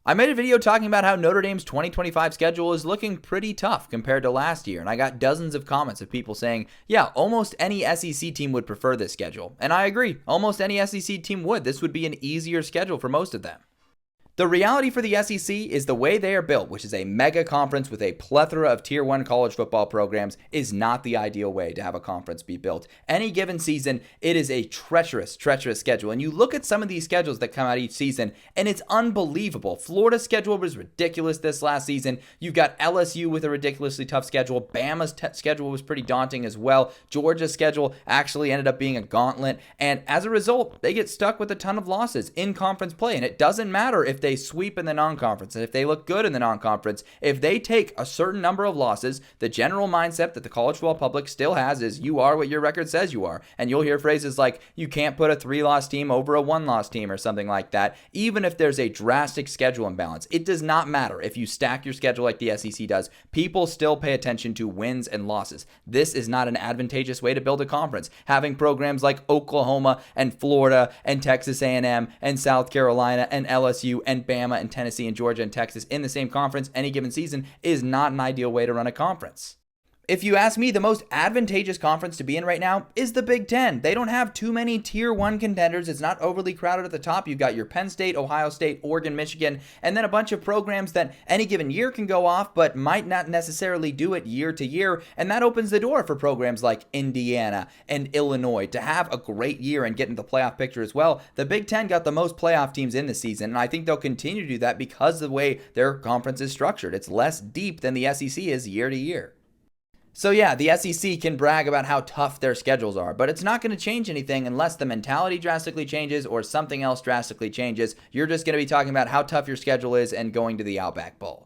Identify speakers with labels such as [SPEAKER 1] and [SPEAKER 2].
[SPEAKER 1] I made a video talking about how Notre Dame's 2025 schedule is looking pretty tough compared to last year, and I got dozens of comments of people saying, yeah, almost any SEC team would prefer this schedule. And I agree, almost any SEC team would. This would be an easier schedule for most of them. The reality for the SEC is the way they are built, which is a mega conference with a plethora of Tier 1 college football programs, is not the ideal way to have a conference be built. Any given season, it is a treacherous schedule. And you look at some of these schedules that come out each season, and it's unbelievable. Florida's schedule was ridiculous this last season. You've got LSU with a ridiculously tough schedule. Bama's schedule was pretty daunting as well. Georgia's schedule actually ended up being a gauntlet. And as a result, they get stuck with a ton of losses in conference play. And it doesn't matter if they sweep in the non-conference, and if they look good in the non-conference, if they take a certain number of losses, the general mindset that the college football public still has is you are what your record says you are. And you'll hear phrases like, you can't put a 3-loss team over a 1-loss team or something like that, even if there's a drastic schedule imbalance. It does not matter if you stack your schedule like the SEC does. People still pay attention to wins and losses. This is not an advantageous way to build a conference. Having programs like Oklahoma and Florida and Texas A&M and South Carolina and LSU and Bama and Tennessee and Georgia and Texas in the same conference any given season is not an ideal way to run a conference. If you ask me, the most advantageous conference to be in right now is the Big Ten. They don't have too many Tier 1 contenders. It's not overly crowded at the top. You've got your Penn State, Ohio State, Oregon, Michigan, and then a bunch of programs that any given year can go off, but might not necessarily do it year to year. And that opens the door for programs like Indiana and Illinois to have a great year and get into the playoff picture as well. The Big Ten got the most playoff teams in the season, and I think they'll continue to do that because of the way their conference is structured. It's less deep than the SEC is year to year. So yeah, the SEC can brag about how tough their schedules are, but it's not going to change anything unless the mentality drastically changes or something else drastically changes. You're just going to be talking about how tough your schedule is and going to the Outback Bowl.